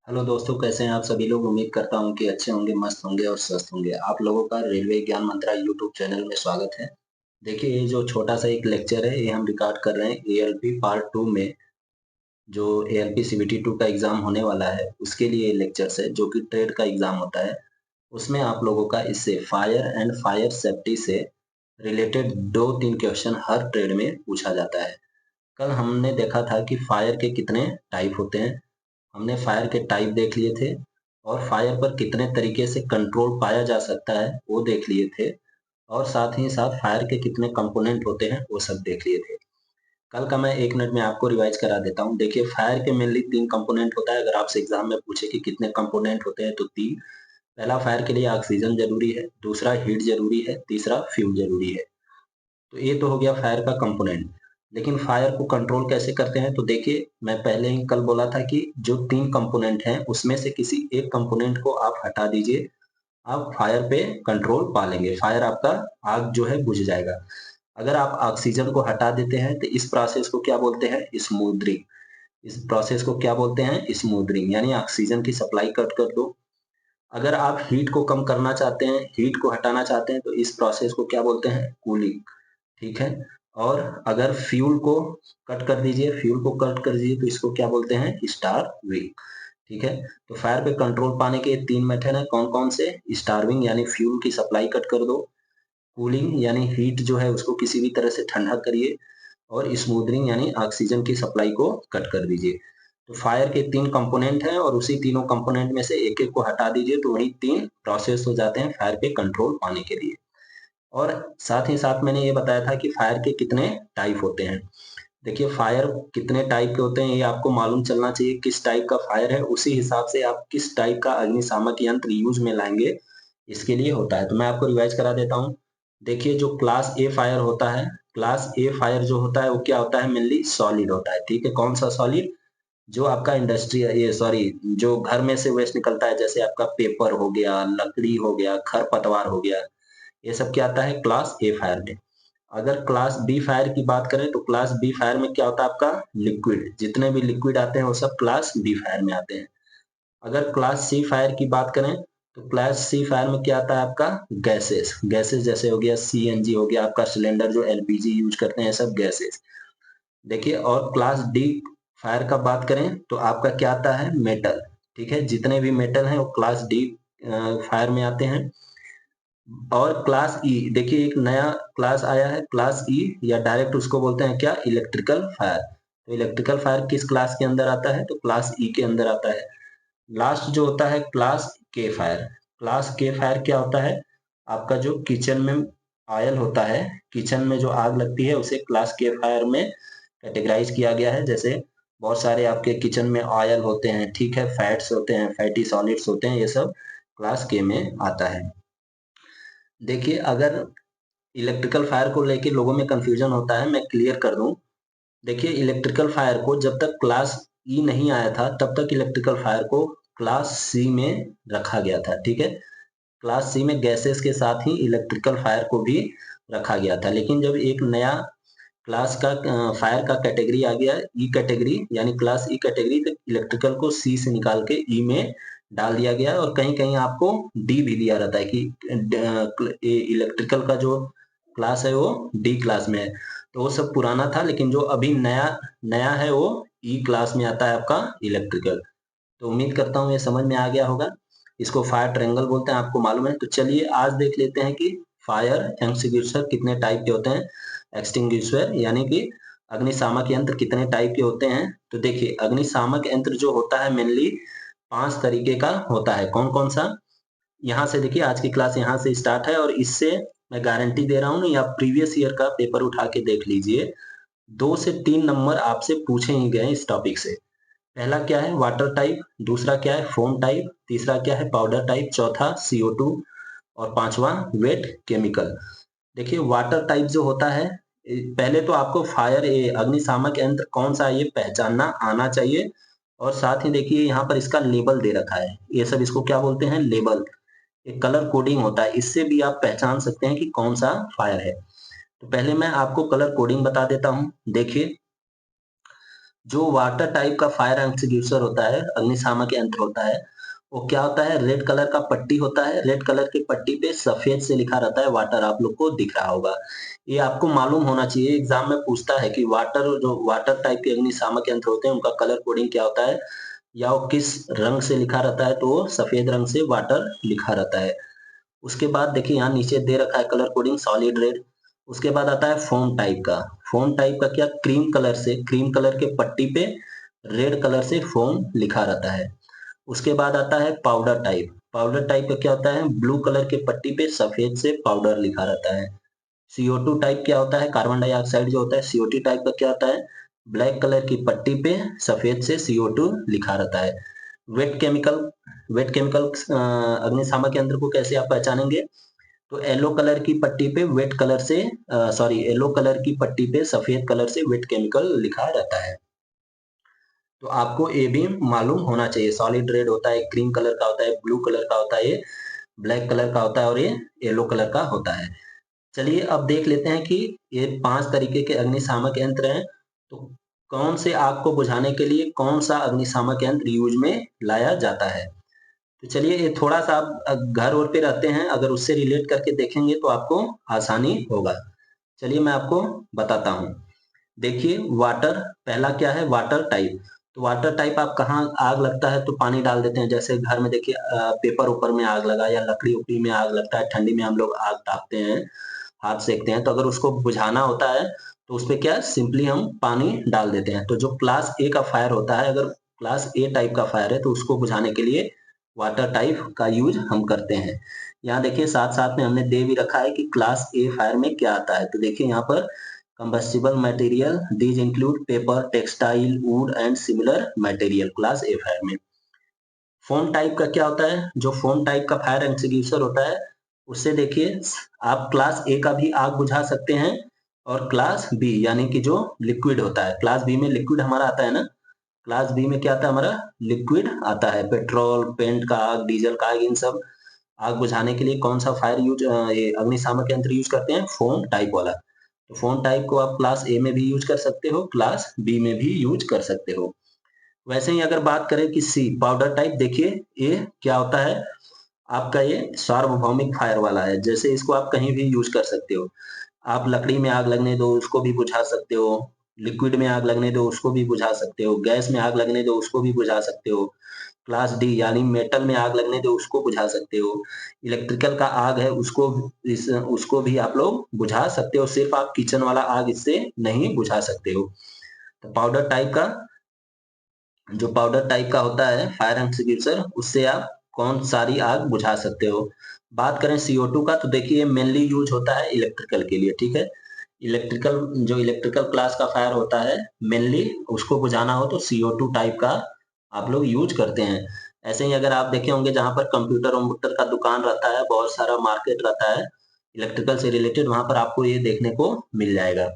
Hello दोस्तों, कैसे हैं आप सभी लोग। उम्मीद करता हूं कि अच्छे होंगे, मस्त होंगे और स्वस्थ होंगे। आप लोगों का रेलवे ज्ञान मंत्रा यूट्यूब चैनल में स्वागत है। देखिए, ये जो छोटा सा एक लेक्चर है, ये हम रिकॉर्ड कर रहे हैं एएलपी पार्ट 2 में। जो एएलपी सीबीटी 2 का एग्जाम होने वाला है, उसके लिए लेक्चर्स है, जो कि ट्रेड का एग्जाम होता है। उसमें आप लोगों का इससे फायर एंड फायर सेफ्टी से रिलेटेड 2-3 क्वेश्चन हर ट्रेड में पूछा जाता है। कल हमने देखा था कि फायर के कितने टाइप होते हैं। हमने फायर के टाइप देख लिए थे और फायर पर कितने तरीके से कंट्रोल पाया जा सकता है वो देख लिए थे। और साथ ही साथ फायर के कितने कंपोनेंट होते हैं वो सब देख लिए थे। कल का मैं 1 मिनट में आपको रिवाइज करा देता हूँ। देखिए, फायर के मेनली 3 कंपोनेंट होता है। अगर आपसे एग्जाम में पूछे कि कितने कंपोनेंट होते हैं तो 3। पहला, फायर के लिए ऑक्सीजन जरूरी है। दूसरा, हीट जरूरी है। तीसरा, फ्यूल जरूरी है। तो ये तो हो गया फायर का कंपोनेंट। लेकिन फायर को कंट्रोल कैसे करते हैं, तो देखिए, मैं पहले ही कल बोला था कि जो 3 कंपोनेंट हैं उसमें से किसी एक कंपोनेंट को आप हटा दीजिए, आप फायर पे कंट्रोल पा लेंगे। फायर आपका आग जो है बुझ जाएगा। अगर आप ऑक्सीजन को हटा देते हैं तो इस प्रोसेस को क्या बोलते हैं, स्मूदरिंग। इस प्रोसेस को क्या बोलते हैं, स्मूदरिंग, यानी ऑक्सीजन की सप्लाई कट कर दो। अगर आप हीट को कम करना चाहते हैं, हीट को हटाना चाहते हैं, तो इस प्रोसेस को क्या बोलते हैं, कूलिंग। ठीक है। और अगर फ्यूल को कट कर दीजिए, फ्यूल को कट कर दीजिए, तो इसको क्या बोलते हैं, स्टारविंग। ठीक है। तो फायर पे कंट्रोल पाने के 3 मेथड है। कौन कौन से, स्टारविंग यानी फ्यूल की सप्लाई कट कर दो, कूलिंग यानी हीट जो है उसको किसी भी तरह से ठंडा करिए, और स्मूदरिंग यानी ऑक्सीजन की सप्लाई को कट कर दीजिए। तो फायर के 3 कंपोनेंट हैं और उसी तीनों कंपोनेंट में से एक एक को हटा दीजिए, तो वही 3 प्रोसेस हो जाते हैं फायर पे कंट्रोल पाने के लिए। और साथ ही साथ मैंने ये बताया था कि फायर के कितने टाइप होते हैं। देखिए, फायर कितने टाइप के होते हैं ये आपको मालूम चलना चाहिए। किस टाइप का फायर है, उसी हिसाब से आप किस टाइप का अग्निशामक यंत्र यूज में लाएंगे, इसके लिए होता है। तो मैं आपको रिवाइज करा देता हूँ। देखिए, जो क्लास ए फायर होता है, क्लास ए फायर जो होता है वो क्या होता है, मेनली सॉलिड होता है। ठीक है। कौन सा सॉलिड, जो आपका इंडस्ट्री, ये सॉरी, जो घर में से वेस्ट निकलता है, जैसे आपका पेपर हो गया, लकड़ी हो गया, खरपतवार हो गया, ये सब क्या आता है, क्लास ए फायर में। अगर क्लास बी फायर की बात करें तो क्लास बी फायर में क्या होता है, आपका लिक्विड। जितने भी लिक्विड आते हैं वो सब क्लास बी फायर में आते हैं। अगर क्लास सी फायर की बात करें तो क्लास सी फायर में क्या आता है, आपका गैसेस। गैसेस जैसे हो गया सीएनजी, हो गया आपका सिलेंडर, जो एलपीजी यूज करते हैं, सब गैसेस। देखिए, और क्लास डी फायर का बात करें तो आपका क्या आता है, मेटल। ठीक है। जितने भी मेटल हैं वो क्लास डी फायर में आते हैं। और क्लास ई, देखिए एक नया क्लास आया है, क्लास ई, या डायरेक्ट उसको बोलते हैं क्या, इलेक्ट्रिकल फायर। तो इलेक्ट्रिकल फायर किस क्लास के अंदर आता है, तो क्लास ई के अंदर आता है। लास्ट जो होता है क्लास के फायर। क्लास के फायर क्या होता है, आपका जो किचन में ऑयल होता है, किचन में जो आग लगती है उसे क्लास के फायर में कैटेगराइज किया गया है। जैसे बहुत सारे आपके किचन में ऑयल होते हैं, ठीक है, फैट्स होते हैं, फैटी सॉलिड्स होते हैं, ये सब क्लास के में आता है। देखिए, अगर इलेक्ट्रिकल फायर को लेके लोगों में कंफ्यूजन होता है, मैं क्लियर कर दूं। देखिए, इलेक्ट्रिकल फायर को जब तक क्लास ई नहीं आया था तब तक इलेक्ट्रिकल फायर को क्लास सी में रखा गया था। ठीक है। क्लास सी में गैसेस के साथ ही इलेक्ट्रिकल फायर को भी रखा गया था। लेकिन जब एक नया क्लास का फायर का कैटेगरी आ गया, ई कैटेगरी, यानी क्लास ई कैटेगरी, तो इलेक्ट्रिकल को सी से निकाल के ई में डाल दिया गया। और कहीं कहीं आपको डी भी दिया रहता है कि इलेक्ट्रिकल का जो क्लास है वो डी क्लास में है। तो वो सब पुराना था, लेकिन जो अभी नया नया है वो ई क्लास में आता है, आपका इलेक्ट्रिकल। तो उम्मीद करता हूँ ये समझ में आ गया होगा। इसको फायर ट्रायंगल बोलते हैं, आपको मालूम है। तो चलिए आज देख लेते हैं कि फायर एक्सटिंग्विशर कितने टाइप के होते हैं। एक्सटिंग्विशर यानी कि अग्निशामक यंत्र कितने टाइप के होते हैं। तो देखिए, अग्निशामक यंत्र जो होता है मेनली 5 तरीके का होता है। कौन कौन सा, यहाँ से देखिए, आज की क्लास यहाँ से स्टार्ट है और इससे मैं गारंटी दे रहा हूँ, नहीं आप प्रीवियस ईयर का पेपर उठा के देख लीजिए, 2 से 3 नंबर आपसे पूछे ही गए इस टॉपिक से। पहला क्या है, वाटर टाइप। दूसरा क्या है, फोम टाइप। तीसरा क्या है, पाउडर टाइप। चौथा CO2। और पांचवा वेट केमिकल। देखिए, वाटर टाइप जो होता है, पहले तो आपको फायर अग्निशामक यंत्र कौन सा है ये पहचानना आना चाहिए। और साथ ही देखिए, यहाँ पर इसका लेबल दे रखा है, ये सब इसको क्या बोलते हैं, लेबल। एक कलर कोडिंग होता है, इससे भी आप पहचान सकते हैं कि कौन सा फायर है। तो पहले मैं आपको कलर कोडिंग बता देता हूँ। देखिए, जो वाटर टाइप का फायर एक्सटिंग्विशर होता है, अग्निशामक यंत्र होता है, वो क्या होता है, रेड कलर का पट्टी होता है, रेड कलर की पट्टी पे सफेद से लिखा रहता है वाटर, आप लोग को दिख रहा होगा। ये आपको मालूम होना चाहिए, एग्जाम में पूछता है कि वाटर टाइप के अग्निशामक यंत्र होते हैं उनका कलर कोडिंग क्या होता है, या वो किस रंग से लिखा रहता है, तो वो सफेद रंग से वाटर लिखा रहता है। उसके बाद देखिए यहाँ नीचे दे रखा है कलर कोडिंग सॉलिड रेड। उसके बाद आता है फोम टाइप का। फोम टाइप का क्या, क्रीम कलर के पट्टी पे रेड कलर से फोम लिखा रहता है। उसके बाद आता है पाउडर टाइप। पाउडर टाइप का क्या होता है, ब्लू कलर के पट्टी पे सफेद से पाउडर लिखा रहता है। CO2 टाइप क्या होता है, कार्बन डाइऑक्साइड जो होता है, CO2 टाइप का क्या होता है, ब्लैक कलर की पट्टी पे सफेद से CO2 लिखा रहता है। वेट केमिकल वेट केमिकल अग्निशामक यंत्र को कैसे आप पहचानेंगे, तो येलो कलर की पट्टी पे येलो कलर की पट्टी पे सफेद कलर से वेट केमिकल लिखा रहता है। तो आपको ये भी मालूम होना चाहिए, सॉलिड रेड होता है, क्रीम कलर का होता है, ब्लू कलर का होता है, ये ब्लैक कलर का होता है और ये येलो कलर का होता है। चलिए अब देख लेते हैं कि ये 5 तरीके के अग्निशामक यंत्र हैं, तो कौन से आग को बुझाने के लिए कौन सा अग्निशामक यंत्र यूज में लाया जाता है। तो चलिए ये थोड़ा सा आप घर और पे रहते हैं, अगर उससे रिलेट करके देखेंगे तो आपको आसानी होगा। चलिए मैं आपको बताता हूँ। देखिए वाटर, पहला क्या है, वाटर टाइप। तो वाटर टाइप आप कहाँ आग लगता है तो पानी डाल देते हैं, जैसे घर में देखिए पेपर ऊपर में आग लगा या लकड़ी उपड़ी में आग लगता है, ठंडी में हम लोग आग तापते हैं, हाथ सेकते हैं, तो अगर उसको बुझाना होता है तो उसपे क्या सिंपली हम पानी डाल देते हैं। तो जो क्लास ए का फायर होता है, अगर क्लास ए टाइप का फायर है तो उसको बुझाने के लिए वाटर टाइप का यूज हम करते हैं। यहाँ देखिए साथ साथ में हमने दे भी रखा है कि क्लास ए फायर में क्या आता है। तो देखिए यहाँ पर combustible material, these include paper, textile, would and similar material, class A fire में। फोम टाइप का क्या होता है, जो फोम टाइप का फायर एक्सटिंग्विशर होता है, उससे देखिए आप क्लास ए का भी आग बुझा सकते हैं और क्लास बी यानी कि जो लिक्विड होता है, क्लास बी में लिक्विड हमारा आता है ना, क्लास बी में क्या आता है हमारा, लिक्विड आता है, पेट्रोल, पेंट का आग, डीजल का आग, इन सब आग बुझाने के लिए कौन सा ये अग्निशामक यंत्र यूज करते हैं, फोम टाइप वाला। तो फोम टाइप को आप क्लास ए में भी यूज कर सकते हो, क्लास बी में भी यूज कर सकते हो। वैसे ही अगर बात करें कि सी पाउडर टाइप, देखिए ये क्या होता है आपका, ये सार्वभौमिक फायर वाला है, जैसे इसको आप कहीं भी यूज कर सकते हो। आप लकड़ी में आग लगने दो उसको भी बुझा सकते हो, लिक्विड में आग लगने दो उसको भी बुझा सकते हो, गैस में आग लगने दो उसको भी बुझा सकते हो, क्लास डी यानी मेटल में आग लगने दो उसको बुझा सकते हो, इलेक्ट्रिकल का आग है उसको भी आप लोग बुझा सकते हो, सिर्फ आप किचन वाला आग इससे नहीं बुझा सकते हो। तो पाउडर टाइप का होता है फायर एक्सटिंग्विशर, उससे आप कौन सारी आग बुझा सकते हो। बात करें CO2 का, तो देखिए मेनली यूज होता है इलेक्ट्रिकल के लिए, ठीक है। इलेक्ट्रिकल क्लास का फायर होता है, मेनली उसको बुझाना हो तो CO2 टाइप का आप लोग यूज करते हैं। ऐसे ही अगर आप देखे होंगे जहां पर कंप्यूटर वम्प्यूटर का दुकान रहता है, बहुत सारा मार्केट रहता है इलेक्ट्रिकल से रिलेटेड, वहां पर आपको ये देखने को मिल जाएगा।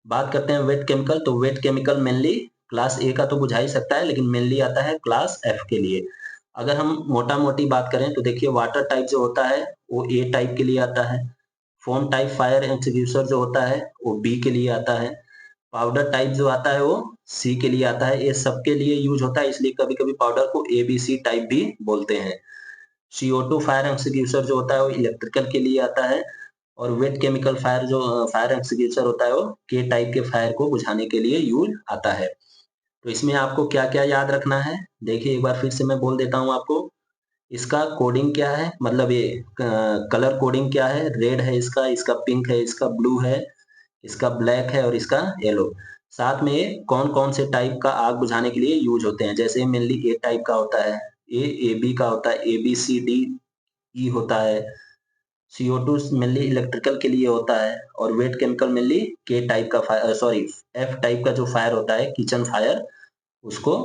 बात करते हैं वेट केमिकल, तो वेट केमिकल मेनली क्लास ए का तो बुझा ही सकता है, लेकिन मेनली आता है क्लास एफ के लिए। अगर हम मोटा मोटी बात करें तो देखिए वाटर टाइप जो होता है वो ए टाइप के लिए आता है, फोम टाइप फायर एक्सटिंग्विशर जो होता है वो बी के लिए आता है, पाउडर टाइप जो आता है वो सी के लिए आता है। ये सबके लिए यूज होता है, इसलिए कभी कभी पाउडर को ABC टाइप भी बोलते हैं। CO2 फायर एक्सटिंग्विशर जो होता है वो इलेक्ट्रिकल के लिए आता है, और वेट केमिकल फायर एक्सटिंग्विशर होता है वो के टाइप के फायर को बुझाने के लिए यूज आता है। तो इसमें आपको क्या क्या याद रखना है, देखिए एक बार फिर से मैं बोल देता हूँ आपको। इसका कोडिंग क्या है, मतलब ये कलर कोडिंग क्या है, रेड है इसका, इसका पिंक है, इसका ब्लू है, इसका ब्लैक है और इसका येलो। साथ में ये कौन कौन से टाइप का आग बुझाने के लिए यूज होते हैं, जैसे मेनली ए टाइप का होता है, AB का होता है, ABCDE होता है, CO2 मेनली इलेक्ट्रिकल के लिए होता है, और वेट केमिकल मेनली के टाइप का फायर, सॉरी एफ टाइप का जो फायर होता है किचन फायर, उसको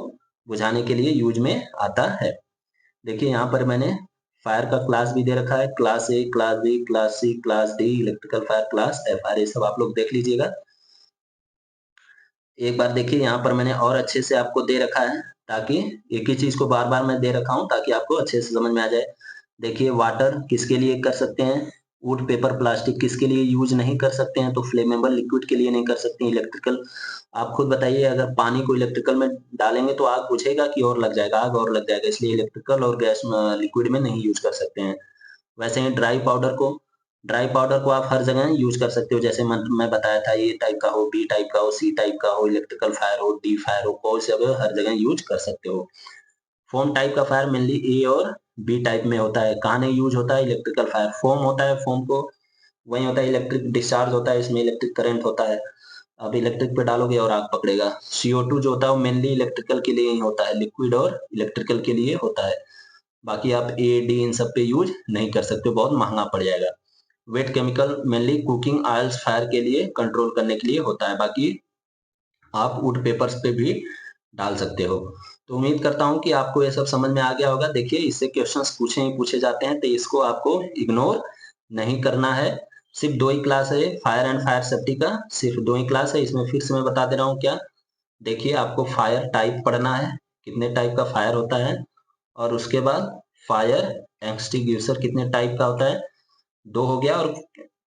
बुझाने के लिए यूज में आता है। देखिए यहाँ पर मैंने फायर का क्लास भी दे रखा है, class A, class B, class C, class D, electrical fire, class FR, ये सब आप लोग देख लीजिएगा। एक बार देखिए यहाँ पर मैंने और अच्छे से आपको दे रखा है, ताकि एक ही चीज को बार बार मैं दे रखा हूँ ताकि आपको अच्छे से समझ में आ जाए। देखिए वाटर किसके लिए कर सकते हैं, वुड पेपर प्लास्टिक किसके लिए यूज नहीं कर सकते हैं? तो फ्लेमेबल लिक्विड के लिए नहीं कर सकते हैं। इलेक्ट्रिकल, आप खुद बताइए, अगर पानी को इलेक्ट्रिकल में डालेंगे तो आग बुझेगा कि और लग जाएगा? आग और लग जाएगा, इसलिए इलेक्ट्रिकल और गैस लिक्विड में नहीं यूज कर सकते हैं। वैसे ही ड्राई पाउडर को आप हर जगह यूज कर सकते हो, जैसे मैं बताया था, ए टाइप का हो, बी टाइप का हो, सी टाइप का हो, इलेक्ट्रिकल फायर हो, डी फायर हो, कोई सा भी हो, हर जगह यूज कर सकते हो। फोम टाइप का फायर मेनली ए और बी टाइप में होता है। कहाँ नहीं यूज होता है? Electrical fire. फोम होता है, फोम को वही होता है, इलेक्ट्रिक डिस्चार्ज होता है, इसमें इलेक्ट्रिक करंट होता है। अब इलेक्ट्रिक पे डालोगे और आग पकड़ेगा। CO2 जो होता है वो मेनली इलेक्ट्रिकल के लिए ही होता है, लिक्विड और इलेक्ट्रिकल के लिए होता है। बाकी आप ए डी इन सब पे यूज नहीं कर सकते, बहुत महंगा पड़ जाएगा। Wait chemical mainly cooking oils fire के लिए कंट्रोल करने के लिए होता है। बाकी आप वुड पेपर्स पे भी डाल सकते हो। तो उम्मीद करता हूँ कि आपको ये सब समझ में आ गया होगा। देखिए, इससे क्वेश्चंस पूछे ही पूछे जाते हैं, तो इसको आपको इग्नोर नहीं करना है। सिर्फ 2 ही क्लास है, फायर एंड फायर सेफ्टी का सिर्फ 2 ही क्लास है। इसमें फिर से मैं बता दे रहा हूँ क्या। देखिए, आपको फायर टाइप पढ़ना है, कितने टाइप का फायर होता है, और उसके बाद फायर एक्सटिंग्विशर कितने टाइप का होता है, 2 हो गया। और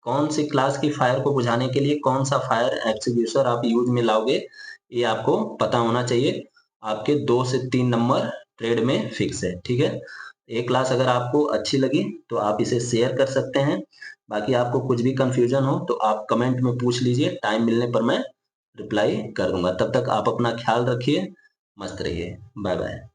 कौन सी क्लास की फायर को बुझाने के लिए कौन सा फायर एक्सटिंग्विशर आप यूज में लाओगे, ये आपको पता होना चाहिए। आपके 2 से 3 नंबर ट्रेड में फिक्स है, ठीक है। ये क्लास अगर आपको अच्छी लगी तो आप इसे शेयर कर सकते हैं। बाकी आपको कुछ भी कंफ्यूजन हो तो आप कमेंट में पूछ लीजिए, टाइम मिलने पर मैं रिप्लाई कर दूंगा। तब तक आप अपना ख्याल रखिए, मस्त रहिए, बाय बाय।